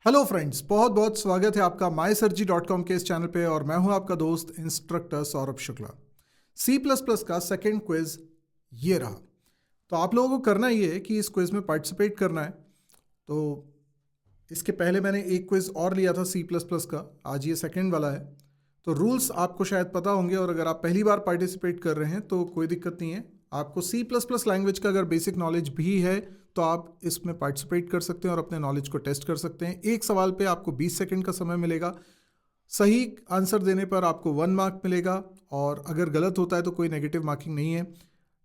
Hello friends, बहुत बहुत स्वागत है आपका mysurgery.com के इस चैनल पे। और मैं हूं आपका दोस्त इंस्ट्रक्टर सौरभ शुक्ला। C++ का सेकंड क्विज ये रहा। तो आप लोगों को करना ये है कि इस क्विज में पार्टिसिपेट करना है। तो इसके पहले मैंने एक क्विज और लिया था C++ का, आज ये सेकंड वाला है। तो रूल्स आपको शायद पता होंगे, और अगर आप पहली बार पार्टिसिपेट कर रहे हैं तो कोई दिक्कत नहीं है। आपको C++ लैंग्वेज का अगर बेसिक नॉलेज भी है तो आप इसमें पार्टिसिपेट कर सकते हैं और अपने नॉलेज को टेस्ट कर सकते हैं। एक सवाल पे आपको 20 सेकंड का समय मिलेगा। सही आंसर देने पर आपको 1 मार्क मिलेगा, और अगर गलत होता है तो कोई नेगेटिव मार्किंग नहीं है।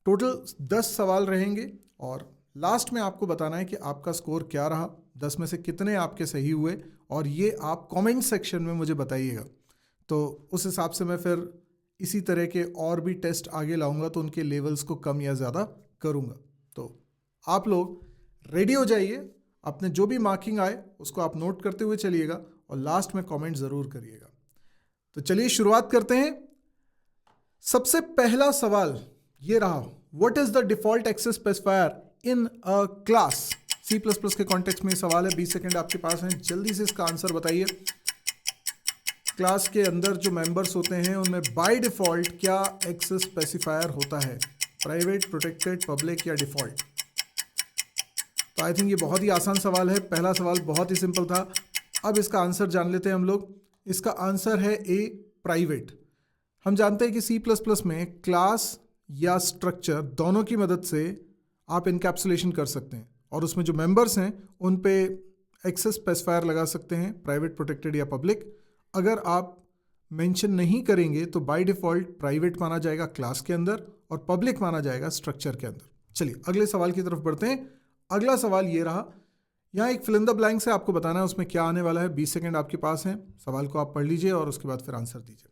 टोटल 10 सवाल रहेंगे, और लास्ट में आपको बताना है कि आपका स्कोर क्या रहा, 10 में से कितने आपके सही हुए, और ये आप कमेंट सेक्शन में मुझे बताइएगा। तो उस हिसाब से मैं फिर इसी तरह के और भी टेस्ट आगे लाऊंगा, तो उनके लेवल्स को कम या ज़्यादा करूंगा। तो आप लोग रेडी हो जाइए, अपने जो भी मार्किंग आए उसको आप नोट करते हुए चलिएगा, और लास्ट में कमेंट ज़रूर करिएगा। तो चलिए शुरुआत करते हैं। सबसे पहला सवाल ये रहा, what is the default access specifier in a class. C++ के कॉन्टेक्स्ट में सवाल है, 20 सेकंड आपके पास हैं, जल्दी से इसका आंसर बताइए। क्लास के अंदर जो मेंबर्स होते हैं उनमें बाय डिफॉल्ट क्या एक्सेस स्पेसिफायर होता है, प्राइवेट, प्रोटेक्टेड, पब्लिक या डिफॉल्ट। तो आई थिंक ये बहुत ही आसान सवाल है। पहला सवाल बहुत ही सिंपल था। अब इसका आंसर जान लेते हैं हम लोग। इसका आंसर है ए, प्राइवेट। हम जानते हैं कि C++ में क्लास या स्ट्रक्चर दोनों की मदद से आप इनकैप्सुलेशन कर सकते हैं, और उसमें जो मेंबर्स हैं उन पे एक्सेस स्पेसिफायर लगा सकते हैं, प्राइवेट, प्रोटेक्टेड या पब्लिक। अगर आप मेंशन नहीं करेंगे तो बाय डिफॉल्ट प्राइवेट माना जाएगा क्लास के अंदर, और पब्लिक माना जाएगा स्ट्रक्चर के अंदर। चलिए अगले सवाल की तरफ बढ़ते हैं। अगला सवाल ये रहा, यहाँ एक फिल इन द ब्लैंक से आपको बताना है उसमें क्या आने वाला है। 20 सेकंड आपके पास हैं, सवाल को आप पढ़ लीजिए और उसके बाद फिर आंसर दीजिए।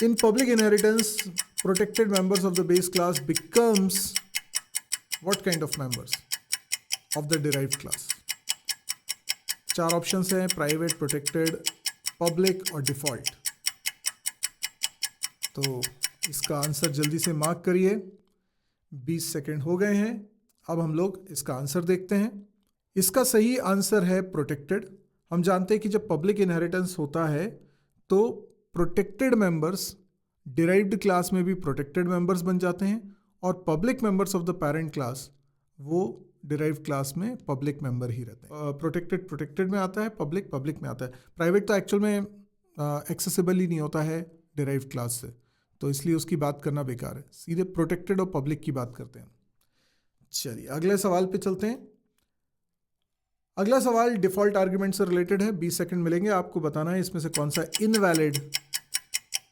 In public inheritance protected members of the base class becomes what kind of members of the derived class. 4 options हैं, प्राइवेट, प्रोटेक्टेड, पब्लिक और डिफॉल्ट। तो इसका आंसर जल्दी से मार्क करिए। 20 सेकंड हो गए हैं। अब हम लोग इसका आंसर देखते हैं। इसका सही आंसर है प्रोटेक्टेड। हम जानते हैं कि जब पब्लिक इनहेरिटेंस होता है तो प्रोटेक्टेड मेंबर्स डिराइव्ड क्लास में भी प्रोटेक्टेड मेंबर्स बन जाते हैं, और public members of the parent class वो डिराइव्ड क्लास में पब्लिक मेंबर ही रहते हैं। प्रोटेक्टेड प्रोटेक्टेड में आता है, पब्लिक पब्लिक में आता है। प्राइवेट तो एक्चुअल में एक्सेसिबल ही नहीं होता है डिराइव्ड क्लास से, तो इसलिए उसकी बात करना बेकार है। सीधे प्रोटेक्टेड और पब्लिक की बात करते हैं। चलिए अगले सवाल पे चलते हैं। अगला सवाल डिफॉल्ट आर्ग्यूमेंट से रिलेटेड है। 20 सेकंड मिलेंगे, आपको बताना है इसमें से कौन सा इनवैलिड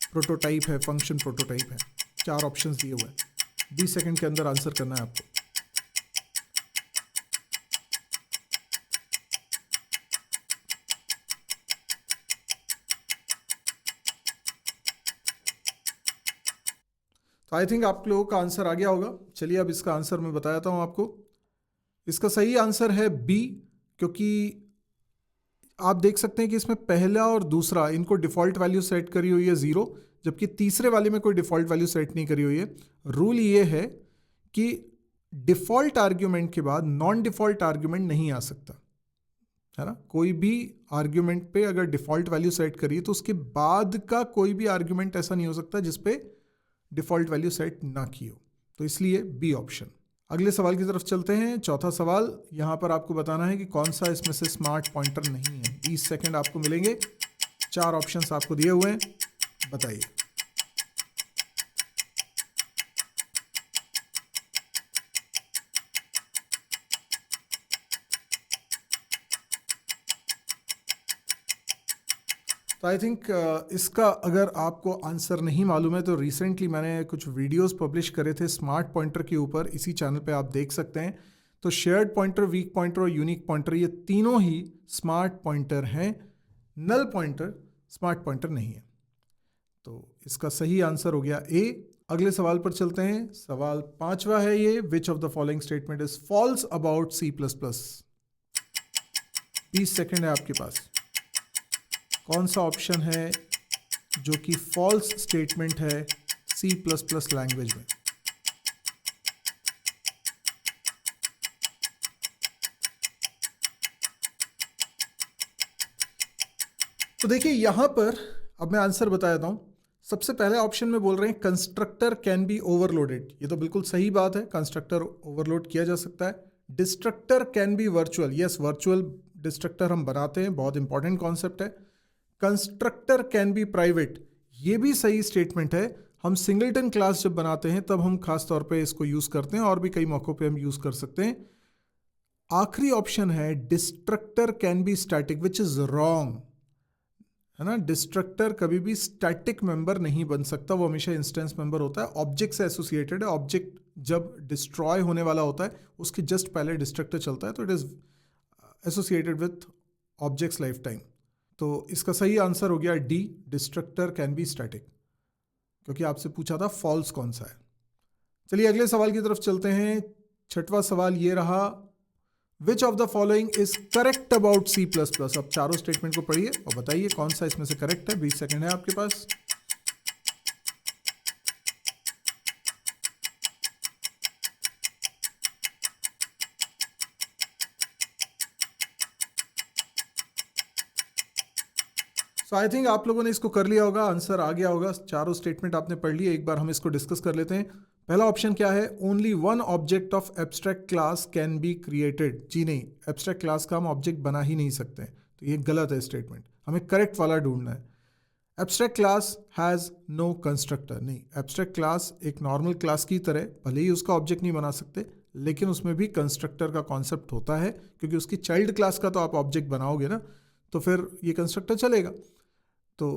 प्रोटोटाइप है, फंक्शन प्रोटोटाइप है। 4 ऑप्शंस दिए हुए हैं, 20 सेकंड के अंदर आंसर करना है आपको। तो आई थिंक आप लोगों का आंसर आ गया होगा। चलिए अब इसका आंसर मैं बताता हूं आपको। इसका सही आंसर है बी, क्योंकि आप देख सकते हैं कि इसमें पहला और दूसरा इनको डिफॉल्ट वैल्यू सेट करी हुई है 0, जबकि तीसरे वाले में कोई डिफॉल्ट वैल्यू सेट नहीं करी हुई है। रूल ये है कि डिफॉल्ट आर्ग्यूमेंट के बाद नॉन डिफॉल्ट आर्ग्यूमेंट नहीं आ सकता, है ना। कोई भी आर्ग्यूमेंट पे अगर डिफॉल्ट वैल्यू सेट करिए तो उसके बाद का कोई भी आर्ग्यूमेंट ऐसा नहीं हो सकता जिसपे डिफॉल्ट वैल्यू सेट ना की हो। तो इसलिए बी ऑप्शन। अगले सवाल की तरफ चलते हैं। चौथा सवाल, यहां पर आपको बताना है कि कौन सा इसमें से स्मार्ट पॉइंटर नहीं है। 20 सेकंड आपको मिलेंगे, 4 ऑप्शंस आपको दिए हुए हैं, बताइए। तो आई थिंक इसका अगर आपको आंसर नहीं मालूम है तो रिसेंटली मैंने कुछ वीडियोस पब्लिश करे थे स्मार्ट पॉइंटर के ऊपर, इसी चैनल पे आप देख सकते हैं। तो शेयर्ड पॉइंटर, वीक पॉइंटर और यूनिक पॉइंटर, ये तीनों ही स्मार्ट पॉइंटर हैं। नल पॉइंटर स्मार्ट पॉइंटर नहीं है। तो इसका सही आंसर हो गया ए। अगले सवाल पर चलते हैं। सवाल 5वां है ये, which of the following statement is false about C++। 20 second है आपके पास। कौन सा ऑप्शन है जो कि फॉल्स स्टेटमेंट है C++ लैंग्वेज में। तो देखिए यहाँ पर अब मैं आंसर बता देता हूँ। सबसे पहले ऑप्शन में बोल रहे हैं कंस्ट्रक्टर कैन बी ओवरलोडेड, ये तो बिल्कुल सही बात है, कंस्ट्रक्टर ओवरलोड किया जा सकता है। Destructor can be virtual, yes virtual destructor हम बनाते हैं, बहुत इंपॉर्टेंट कॉन्सेप्ट है। कंस्ट्रक्टर कैन बी प्राइवेट, ये भी सही स्टेटमेंट है। हम सिंगलटन क्लास जब बनाते हैं तब हम खास तौर पे इसको यूज़ करते हैं, और भी कई मौक़ों पे हम यूज़ कर सकते हैं। आखिरी ऑप्शन है destructor can be static, which is wrong, है ना। डिस्ट्रक्टर कभी भी स्टैटिक मेंबर नहीं बन सकता, वो हमेशा इंस्टेंस मेंबर होता है, ऑब्जेक्ट से एसोसिएटेड है। ऑब्जेक्ट जब डिस्ट्रॉय होने वाला होता है उसके जस्ट पहले डिस्ट्रक्टर चलता है, तो it is associated with objects life time. तो इसका सही आंसर हो गया D, destructor can be static, क्योंकि आपसे पूछा था फॉल्स कौन सा है। चलिए अगले सवाल की तरफ चलते हैं। छठवां सवाल ये रहा, which of the following is correct about C plus plus. अब चारों स्टेटमेंट को पढ़िए और बताइए कौन सा इसमें से करेक्ट है। 20 सेकेंड है आपके पास। तो आई थिंक आप लोगों ने इसको कर लिया होगा, आंसर आ गया होगा, चारों स्टेटमेंट आपने पढ़ लिए। एक बार हम इसको डिस्कस कर लेते हैं। पहला ऑप्शन क्या है, only one object of abstract class can be created. जी नहीं, एब्स्ट्रैक्ट क्लास का हम ऑब्जेक्ट बना ही नहीं सकते, तो ये गलत है स्टेटमेंट, हमें करेक्ट वाला ढूंढना है। Abstract class has no constructor, नहीं, एब्स्ट्रैक्ट क्लास एक नॉर्मल क्लास की तरह, भले ही उसका ऑब्जेक्ट नहीं बना सकते, लेकिन उसमें भी कंस्ट्रक्टर का कॉन्सेप्ट होता है, क्योंकि उसकी चाइल्ड क्लास का तो आप ऑब्जेक्ट बनाओगे ना, तो फिर ये कंस्ट्रक्टर चलेगा। तो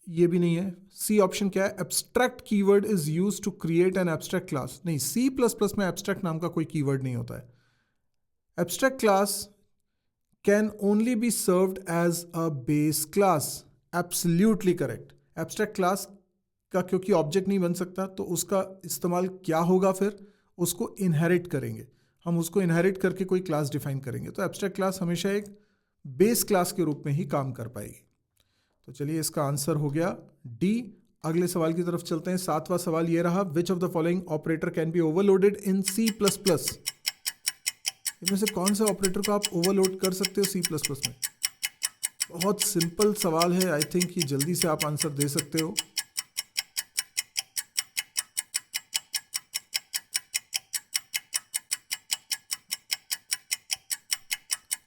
ये भी नहीं है। सी ऑप्शन क्या है, abstract keyword is used to create an abstract class. नहीं, सी प्लस प्लस में एब्स्ट्रैक्ट नाम का कोई कीवर्ड नहीं होता है। Abstract class can only be served as a base class, absolutely correct. Abstract class का क्योंकि ऑब्जेक्ट नहीं बन सकता, तो उसका इस्तेमाल क्या होगा, फिर उसको इनहेरिट करेंगे हम, उसको इनहेरिट करके कोई क्लास डिफाइन करेंगे। तो एब्स्ट्रैक्ट क्लास हमेशा एक बेस क्लास के रूप में ही काम कर पाएगी। तो चलिए इसका आंसर हो गया डी। अगले सवाल की तरफ चलते हैं। सातवां सवाल ये रहा, which of the following operator can be overloaded in C plus plus. इनमें से कौन से ऑपरेटर को आप ओवरलोड कर सकते हो सी प्लस प्लस में। बहुत सिंपल सवाल है, आई थिंक कि जल्दी से आप आंसर दे सकते हो।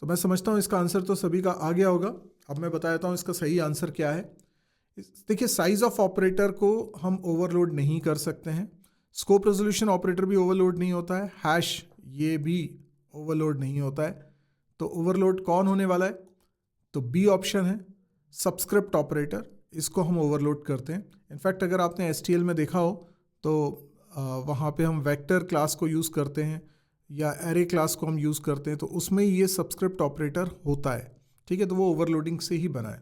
तो मैं समझता हूँ इसका आंसर तो सभी का आ गया होगा। अब मैं बता देता हूँ इसका सही आंसर क्या है। देखिए, साइज ऑफ ऑपरेटर को हम ओवरलोड नहीं कर सकते हैं। स्कोप रेजोल्यूशन ऑपरेटर भी ओवरलोड नहीं होता है। हैश ये भी ओवरलोड नहीं होता है। तो ओवरलोड कौन होने वाला है, तो बी ऑप्शन है, सबस्क्रिप्ट ऑपरेटर, इसको हम ओवरलोड करते हैं। इनफैक्ट अगर आपने एसटीएल में देखा हो तो वहाँ पे हम वेक्टर क्लास को यूज़ करते हैं या एरे क्लास को हम यूज़ करते हैं, तो उसमें ये सबस्क्रिप्ट ऑपरेटर होता है। ठीक है, तो वो ओवरलोडिंग से ही बना है।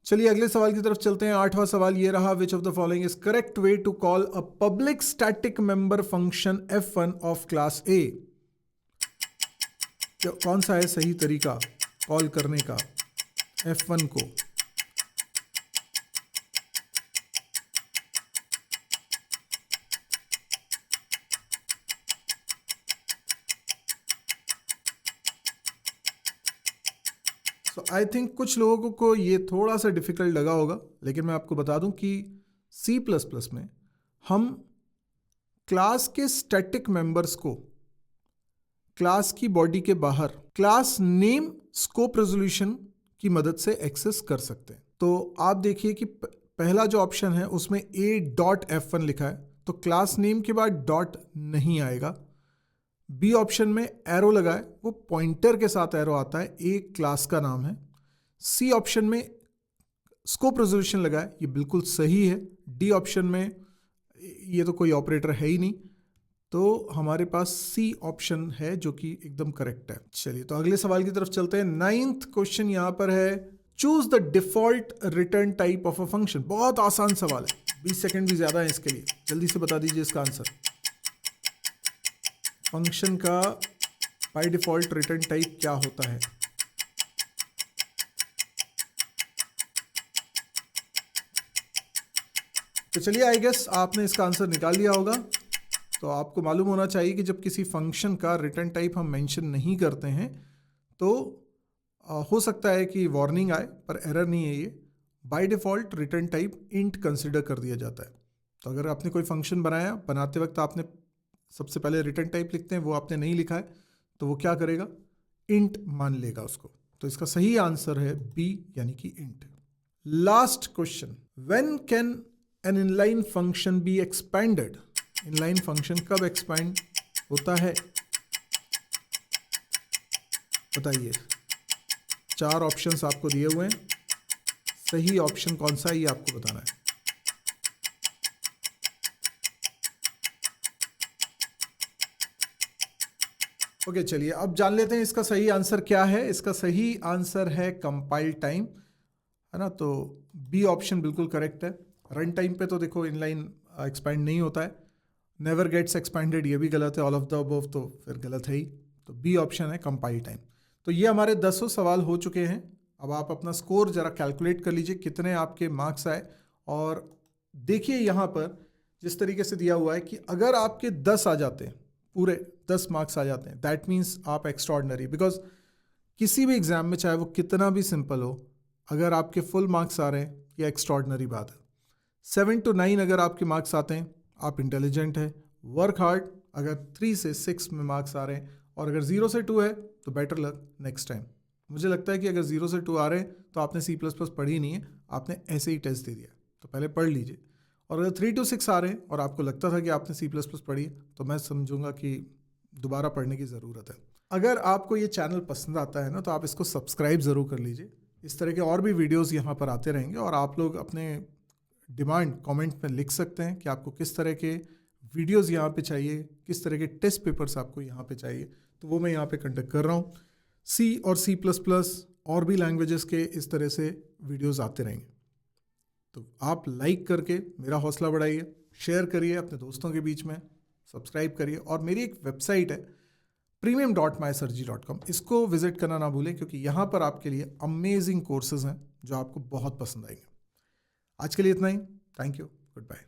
चलिए अगले सवाल की तरफ चलते हैं। आठवां सवाल ये रहा, which of the following is correct way to call a public static member function F1 of class A। कौन सा है सही तरीका कॉल करने का F1 को। तो आई थिंक कुछ लोगों को ये थोड़ा सा डिफिकल्ट लगा होगा, लेकिन मैं आपको बता दूं कि सी प्लस प्लस में हम क्लास के स्टैटिक मेंबर्स को क्लास की बॉडी के बाहर क्लास नेम स्कोप रेजोल्यूशन की मदद से एक्सेस कर सकते हैं। तो आप देखिए कि पहला जो ऑप्शन है उसमें A.F1 लिखा है, तो क्लास नेम के बाद डॉट नहीं आएगा। बी ऑप्शन में एरो लगा है, वो पॉइंटर के साथ एरो आता है, ए क्लास का नाम है। सी ऑप्शन में स्कोप रेजोल्यूशन लगा है, ये बिल्कुल सही है। डी ऑप्शन में ये तो कोई ऑपरेटर है ही नहीं, तो हमारे पास सी ऑप्शन है जो कि एकदम करेक्ट है। चलिए तो अगले सवाल की तरफ चलते हैं। 9th क्वेश्चन यहां पर है, choose the default return type of a function. बहुत आसान सवाल है, 20 सेकेंड भी ज्यादा है इसके लिए, जल्दी से बता दीजिए इसका आंसर। फंक्शन का बाय डिफॉल्ट रिटर्न टाइप क्या होता है। तो चलिए आई गेस आपने इसका आंसर निकाल लिया होगा। तो आपको मालूम होना चाहिए कि जब किसी फंक्शन का रिटर्न टाइप हम मेंशन नहीं करते हैं तो हो सकता है कि वार्निंग आए, पर एरर नहीं है ये। By default return type int consider कर दिया जाता है। तो अगर आपने कोई फंक्शन बनाया, बनाते वक्त आपने सबसे पहले रिटर्न टाइप लिखते हैं, वो आपने नहीं लिखा है, तो वो क्या करेगा, इंट मान लेगा उसको। तो इसका सही आंसर है बी, यानी कि int. Last question, when can an inline function be expanded? Inline function कब एक्सपेंड होता है, बताइए। 4 ऑप्शंस आपको दिए हुए हैं, सही ऑप्शन कौन सा है ये आपको बताना है। ओके, चलिए अब जान लेते हैं इसका सही आंसर क्या है। इसका सही आंसर है कंपाइल टाइम, है ना। तो बी ऑप्शन बिल्कुल करेक्ट है। रन टाइम पे तो देखो इनलाइन एक्सपेंड नहीं होता है। नेवर गेट्स एक्सपेंडेड ये भी गलत है। ऑल ऑफ द अबव तो फिर गलत है ही। तो बी ऑप्शन है कंपाइल टाइम। तो ये हमारे 10 सवाल हो चुके हैं। अब आप अपना स्कोर ज़रा कैलकुलेट कर लीजिए कितने आपके मार्क्स आए। और देखिए यहाँ पर जिस तरीके से दिया हुआ है कि अगर आपके 10 आ जाते हैं, पूरे 10 मार्क्स आ जाते हैं, दैट मीन्स आप एक्स्ट्रॉर्डनरी। बिकॉज किसी भी एग्जाम में चाहे वो कितना भी सिंपल हो, अगर आपके फुल मार्क्स आ रहे हैं, ये एक्स्ट्रॉर्डनरी बात है। 7 to 9 अगर आपके मार्क्स आते हैं, आप इंटेलिजेंट है। वर्क हार्ड, अगर 3 से 6 में मार्क्स आ रहे हैं, और अगर 0 से 2 है तो बेटर लक नेक्स्ट टाइम। मुझे लगता है कि अगर 0 से 2 आ रहे हैं तो आपने C++ पढ़ी नहीं है, आपने ऐसे ही टेस्ट दे दिया। तो पहले पढ़ लीजिए। और अगर 3 to 6 आ रहे हैं और आपको लगता था कि आपने C++ पढ़ी है, तो मैं समझूंगा कि दोबारा पढ़ने की ज़रूरत है। अगर आपको ये चैनल पसंद आता है ना, तो आप इसको सब्सक्राइब ज़रूर कर लीजिए। इस तरह के और भी वीडियोज़ यहाँ पर आते रहेंगे, और आप लोग अपने डिमांड कमेंट में लिख सकते हैं कि आपको किस तरह के वीडियोस यहाँ पे चाहिए, किस तरह के टेस्ट पेपर्स आपको यहाँ पे चाहिए। तो वो मैं यहाँ पे कंडक्ट कर रहा हूँ। सी और C++ और भी लैंग्वेजेस के इस तरह से वीडियोस आते रहेंगे। तो आप लाइक करके मेरा हौसला बढ़ाइए, शेयर करिए अपने दोस्तों के बीच में, सब्सक्राइब करिए। और मेरी एक वेबसाइट है premium.mysurgery.com, इसको विजिट करना ना भूलें, क्योंकि यहाँ पर आपके लिए अमेजिंग कोर्सेज हैं जो आपको बहुत पसंद आएंगे। आज के लिए इतना ही। Thank you, good bye.